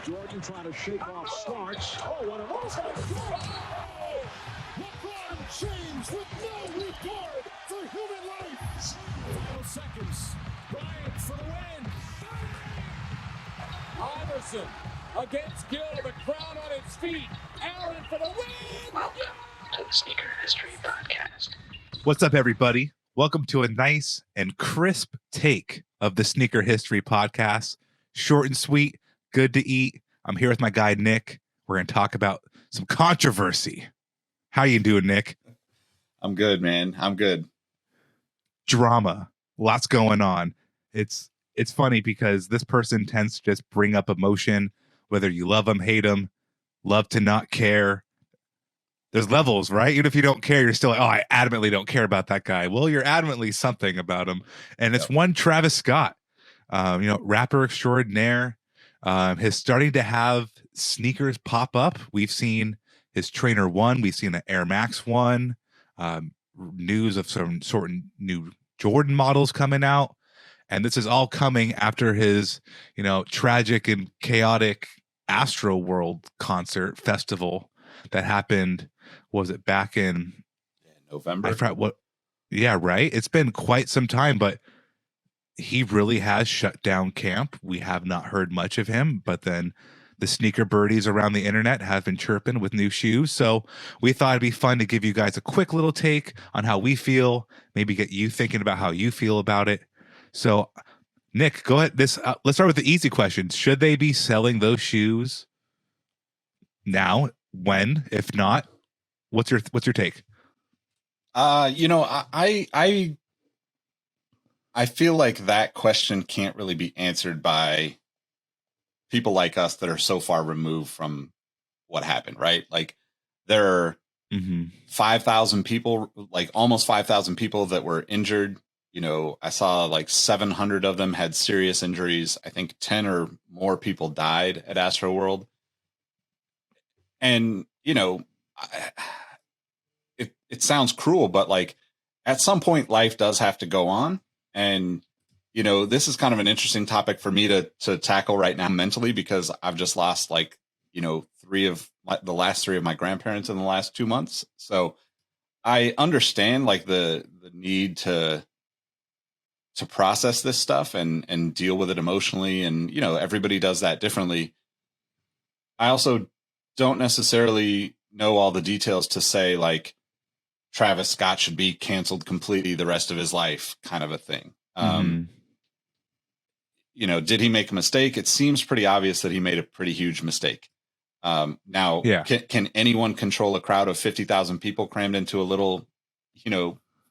Jordan trying to shake off Starks. Oh, what a LeBron James with no regard for human life. 0 seconds. Bryant for the win. Iverson against Gill. The crowd on its feet. Allen for the win. Welcome to the Sneaker History Podcast. What's up, everybody? Welcome to a nice and crisp take of the Sneaker History Podcast. Short and sweet, good to eat. I'm here with my guy, Nick. We're going to talk about some controversy. How you doing, Nick? I'm good, man. I'm good. Drama. Lots going on. It's funny because this person tends to just bring up emotion, whether you love them, hate them, love to not care. There's levels, right? Even if you don't care, you're still like, oh, I adamantly don't care about that guy. Well, you're adamantly something about him. And it's one Travis Scott, rapper extraordinaire. Is starting to have sneakers pop up. We've seen his Trainer 1. We've seen the Air Max 1. News of some sort of new Jordan models coming out. And this is all coming after his, tragic and chaotic Astroworld concert festival that happened. Was it back in November? I forgot what. Yeah, right. It's been quite some time, but he really has shut down camp. We have not heard much of him, but then the sneaker birdies around the internet have been chirping with new shoes. So we thought it'd be fun to give you guys a quick little take on how we feel, maybe get you thinking about how you feel about it. So Nick, go ahead. Let's start with the easy questions. Should they be selling those shoes now? When? If not, what's your take? I feel like that question can't really be answered by people like us that are so far removed from what happened, right? Like there are 5,000 people, like almost 5,000 people that were injured. I saw like 700 of them had serious injuries. I think 10 or more people died at Astroworld. And, it sounds cruel, but like at some point life does have to go on. And, this is kind of an interesting topic for me to tackle right now mentally, because I've just lost the last three of my grandparents in the last 2 months. So I understand like the need to process this stuff and deal with it emotionally. And, everybody does that differently. I also don't necessarily know all the details to say like Travis Scott should be canceled completely the rest of his life, kind of a thing. Did he make a mistake? It seems pretty obvious that he made a pretty huge mistake. Can anyone control a crowd of 50,000 people crammed into a little,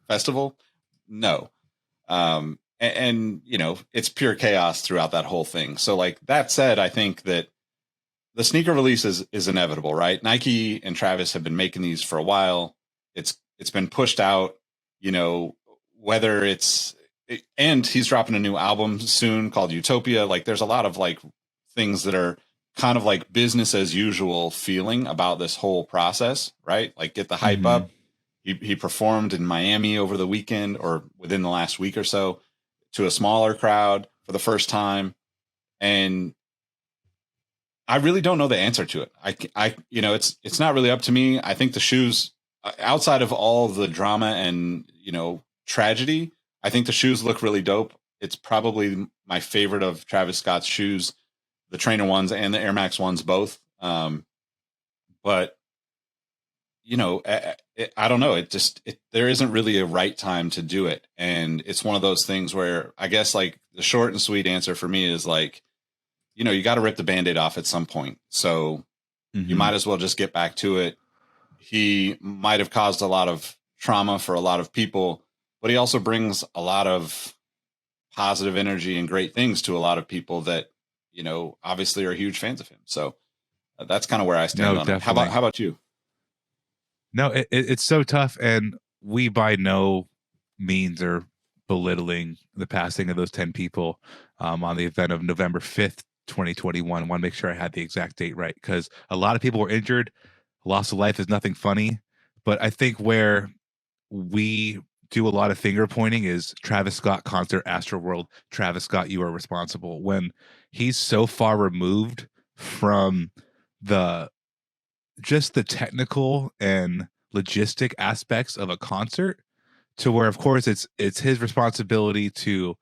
festival? No. It's pure chaos throughout that whole thing. So like that said, I think that the sneaker release is inevitable, right? Nike and Travis have been making these for a while. It's been pushed out, and he's dropping a new album soon called Utopia. Like there's a lot of like things that are kind of like business as usual feeling about this whole process, right? Like get the hype up. He performed in Miami over the weekend or within the last week or so to a smaller crowd for the first time. And I really don't know the answer to it. It's not really up to me. I think the shoes, outside of all the drama and, tragedy, I think the shoes look really dope. It's probably my favorite of Travis Scott's shoes, the Trainer 1s and the Air Max 1s, both. But, I don't know. There isn't really a right time to do it. And it's one of those things where I guess like the short and sweet answer for me is like, you got to rip the Band-Aid off at some point. So you might as well just get back to it. He might have caused a lot of trauma for a lot of people, but he also brings a lot of positive energy and great things to a lot of people that, obviously are huge fans of him. So that's kind of where I stand on it. How about you? No, it's so tough. And we by no means are belittling the passing of those 10 people on the event of November 5th, 2021. I want to make sure I had the exact date right, because a lot of people were injured. Loss of life is nothing funny. But I think where we do a lot of finger pointing is Travis Scott concert, Astroworld. Travis Scott, you are responsible. When he's so far removed from the just the technical and logistic aspects of a concert to where, of course, it's his responsibility to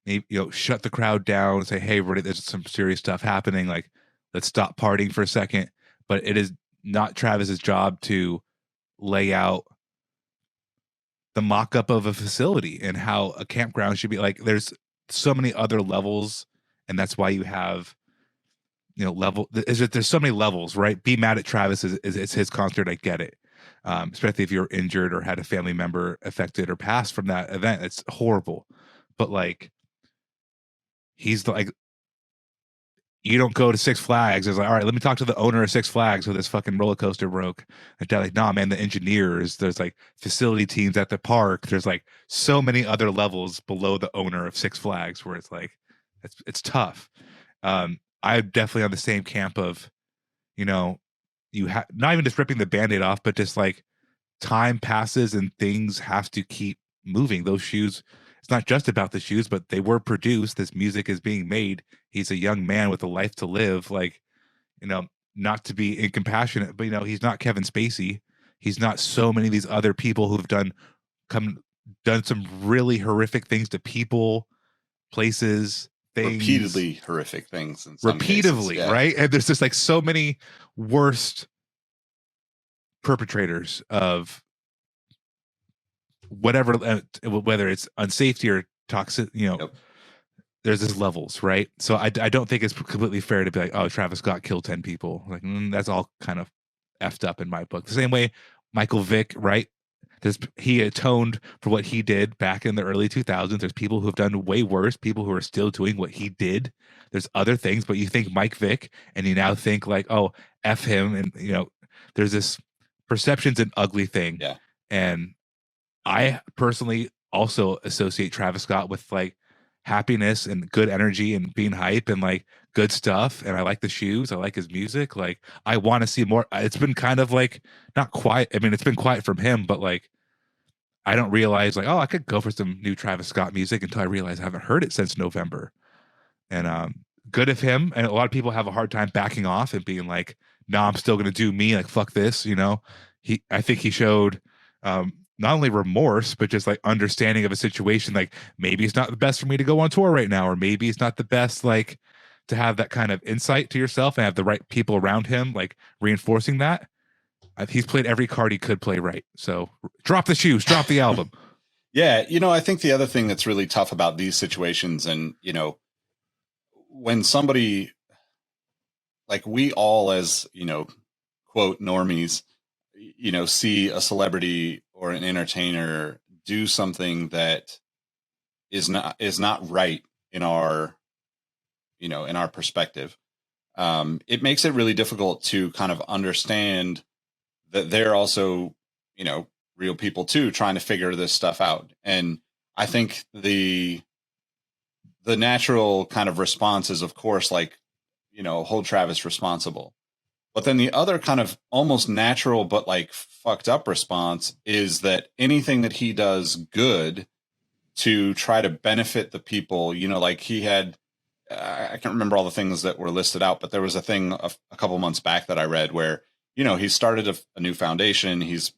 maybe, shut the crowd down and say, hey, everybody, there's some serious stuff happening. Like, let's stop partying for a second. But it is not Travis's job to lay out the mock-up of a facility and how a campground should be. Like, there's so many other levels, and that's why you have, there's so many levels, right? Be mad at Travis is it's his concert. I get it. Especially if you're injured or had a family member affected or passed from that event. It's horrible. But like, he's like, you don't go to Six Flags. It's like, all right, let me talk to the owner of Six Flags who this fucking roller coaster broke. And they're like, nah, man, the engineers, there's like facility teams at the park. There's like so many other levels below the owner of Six Flags where it's like, it's tough. I'm definitely on the same camp of, you have not even just ripping the Band-Aid off, but just like time passes and things have to keep moving. Those shoes, it's not just about the shoes, but they were produced. This music is being made. He's a young man with a life to live. Like, not to be incompassionate, but he's not Kevin Spacey. He's not so many of these other people who've done some really horrific things to people, places, things. Repeatedly horrific things. In some repeatedly, cases, yeah. right? And there's just like so many worst perpetrators of whatever, whether it's unsafety or toxic, Yep. There's this levels, right? So I don't think it's completely fair to be like, oh, Travis Scott killed 10 people. Like, that's all kind of effed up in my book. The same way Michael Vick, right? He atoned for what he did back in the early 2000s. There's people who have done way worse, people who are still doing what he did. There's other things, but you think Mike Vick and you now think like, oh, F him. And, there's this perception's an ugly thing. Yeah. And I personally also associate Travis Scott with like happiness and good energy and being hype and like good stuff. And I like the shoes. I like his music. Like, I want to see more. It's been kind of like not quiet. I mean, it's been quiet from him, but like, I don't realize like, oh, I could go for some new Travis Scott music until I realize I haven't heard it since November. And good of him. And a lot of people have a hard time backing off and being like, no, I'm still going to do me. Like, fuck this. I think he showed, not only remorse, but just like understanding of a situation. Like, maybe it's not the best for me to go on tour right now, or maybe it's not the best, like, to have that kind of insight to yourself and have the right people around him, like reinforcing that. He's played every card he could play right. So drop the shoes, drop the album. Yeah. I think the other thing that's really tough about these situations, and, when somebody like we all as, quote normies, see a celebrity or an entertainer do something that is not right in our, in our perspective. It makes it really difficult to kind of understand that they're also, real people too, trying to figure this stuff out. And I think the natural kind of response is, of course, like, hold Travis responsible. But then the other kind of almost natural, but like fucked up response is that anything that he does good to try to benefit the people, like he had, I can't remember all the things that were listed out, but there was a thing a couple months back that I read where, he started a new foundation. He's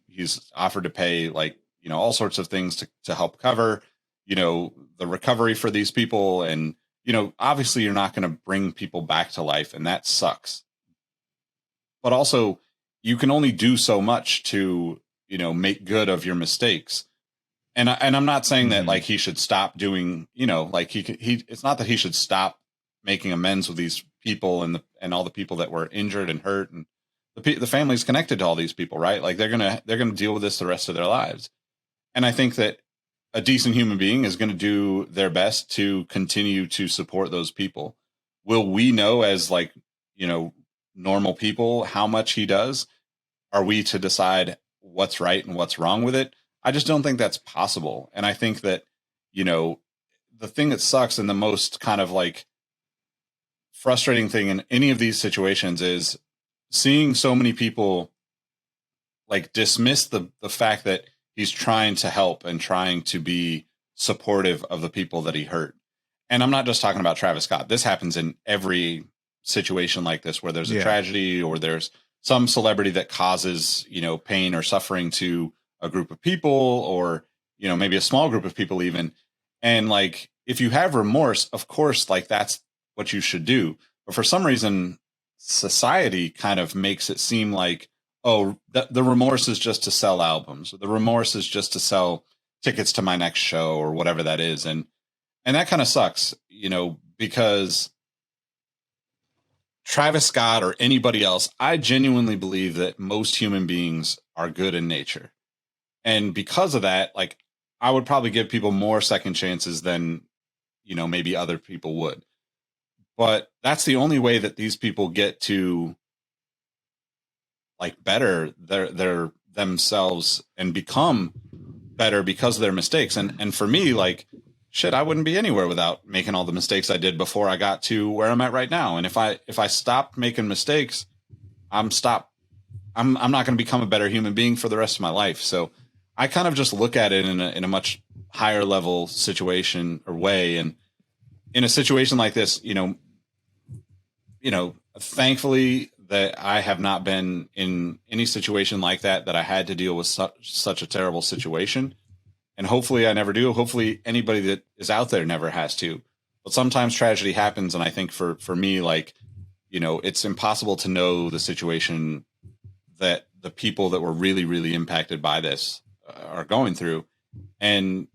offered to pay like, all sorts of things to help cover, the recovery for these people. And, obviously you're not going to bring people back to life, and that sucks. But also you can only do so much to, make good of your mistakes. And I'm not saying that like he should stop doing, like it's not that he should stop making amends with these people and all the people that were injured and hurt, and the families connected to all these people, right? Like they're going to deal with this the rest of their lives. And I think that a decent human being is going to do their best to continue to support those people. Will we know as like, normal people how much he does? Are we to decide what's right and what's wrong with it? I just don't think that's possible. And I think that, the thing that sucks and the most kind of like frustrating thing in any of these situations is seeing so many people like dismiss the fact that he's trying to help and trying to be supportive of the people that he hurt. And I'm not just talking about Travis Scott. This happens in every situation like this where there's a Yeah. tragedy or there's some celebrity that causes, pain or suffering to a group of people or, maybe a small group of people even. And like, if you have remorse, of course, like that's what you should do. But for some reason, society kind of makes it seem like, oh, the remorse is just to sell albums. The remorse is just to sell tickets to my next show or whatever that is. And that kind of sucks, because Travis Scott or anybody else, I genuinely believe that most human beings are good in nature. And because of that, like, I would probably give people more second chances than, maybe other people would. But that's the only way that these people get to like better their themselves and become better because of their mistakes. And for me, like, shit, I wouldn't be anywhere without making all the mistakes I did before I got to where I'm at right now. And if I stopped making mistakes, I'm not going to become a better human being for the rest of my life. So I kind of just look at it in a much higher level situation or way. And in a situation like this, thankfully that I have not been in any situation like that I had to deal with such a terrible situation. And hopefully I never do. Hopefully anybody that is out there never has to. But sometimes tragedy happens. And I think for me, like, it's impossible to know the situation that the people that were really, really impacted by this are going through. And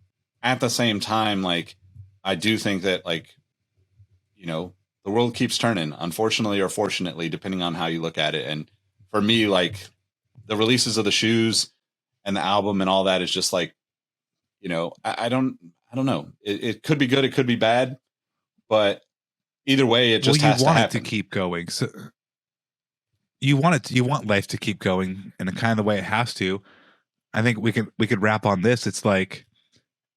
at the same time, like, I do think that, like, the world keeps turning, unfortunately or fortunately, depending on how you look at it. And for me, like, the releases of the shoes and the album and all that is just like, I don't know. It could be good. It could be bad, but either way, it just has to happen. You want it to keep going. So you want life to keep going in a kind of the way it has to. I think we could wrap on this. It's like,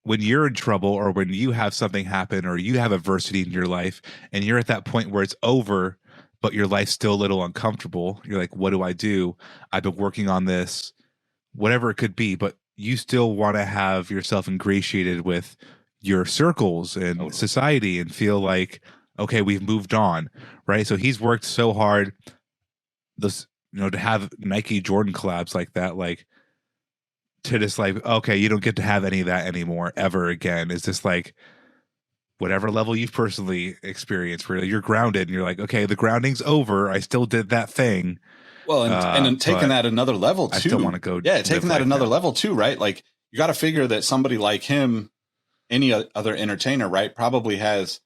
when you're in trouble or when you have something happen or you have adversity in your life and you're at that point where it's over, but your life's still a little uncomfortable. You're like, what do I do? I've been working on this, whatever it could be, but you still want to have yourself ingratiated with your circles and society and feel like, okay, we've moved on. Right. So he's worked so hard to have Nike Jordan collabs like that, like, to just like, okay, you don't get to have any of that anymore ever again. It's just like whatever level you've personally experienced where you're grounded and you're like, okay, the grounding's over. I still did that thing. Well, and taking that another level too. I still want to go. Yeah, taking that another level too, right? Like, you got to figure that somebody like him, any other entertainer, right, probably has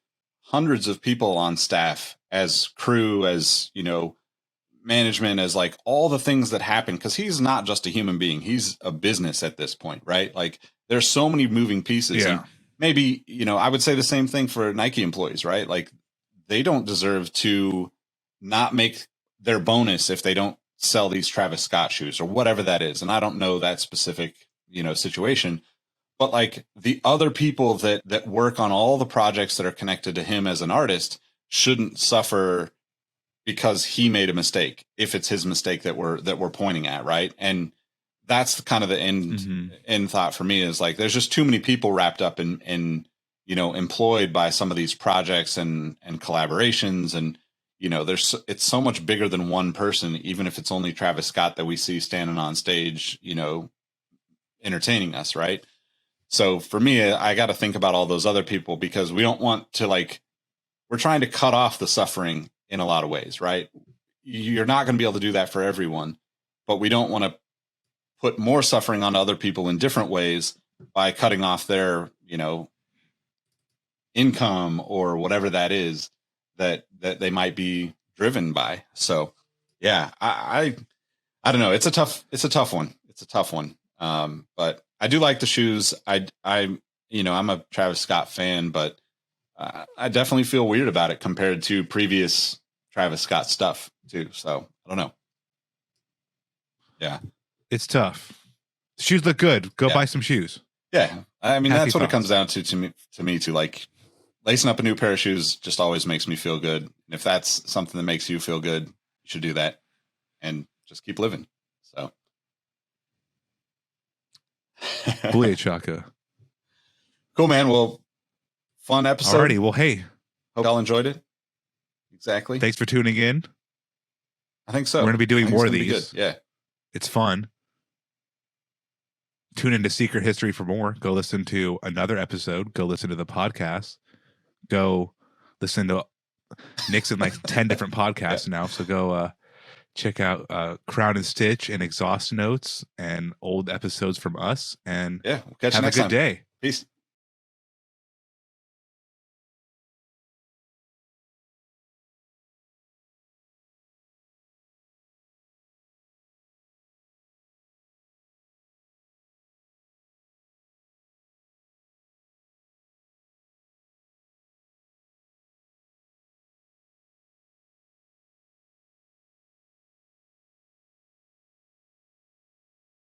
hundreds of people on staff as crew, as, management, as like all the things that happen, because he's not just a human being, he's a business at this point, right? Like, there's so many moving pieces. Yeah. And maybe, I would say the same thing for Nike employees, right? Like, they don't deserve to not make their bonus if they don't sell these Travis Scott shoes or whatever that is. And I don't know that specific, situation, but like the other people that work on all the projects that are connected to him as an artist shouldn't suffer because he made a mistake, if it's his mistake that we're pointing at, right? And that's kind of the end thought for me, is like, there's just too many people wrapped up in employed by some of these projects and collaborations, and it's so much bigger than one person, even if it's only Travis Scott that we see standing on stage, entertaining us, right? So for me, I got to think about all those other people, because we don't want to, like, we're trying to cut off the suffering in a lot of ways, right? You're not going to be able to do that for everyone, but we don't want to put more suffering on other people in different ways by cutting off their, income or whatever that is that they might be driven by. So yeah, I don't know. It's a tough one. It's a tough one. But I do like the shoes. I'm a Travis Scott fan, but I definitely feel weird about it compared to previous Travis Scott stuff too. So I don't know. Yeah. It's tough. Shoes look good. Go buy some shoes. Yeah. I mean, Happy that's what thoughts. it comes down to me too. Like, lacing up a new pair of shoes just always makes me feel good. And if that's something that makes you feel good, you should do that and just keep living. So. Booyah Chaka. Cool, man. Well, fun episode. Alrighty. Well, hey. Hope y'all enjoyed it. Exactly. Thanks for tuning in. I think so. We're going to be doing more of it's gonna be these. good. Yeah. It's fun. Tune into Secret History for more. Go listen to another episode. Go listen to the podcast. Go listen to Nick's in like 10 different podcasts now. So go check out Crown and Stitch and Exhaust Notes and old episodes from us. And Yeah. We'll catch you have a next good time. day. Peace.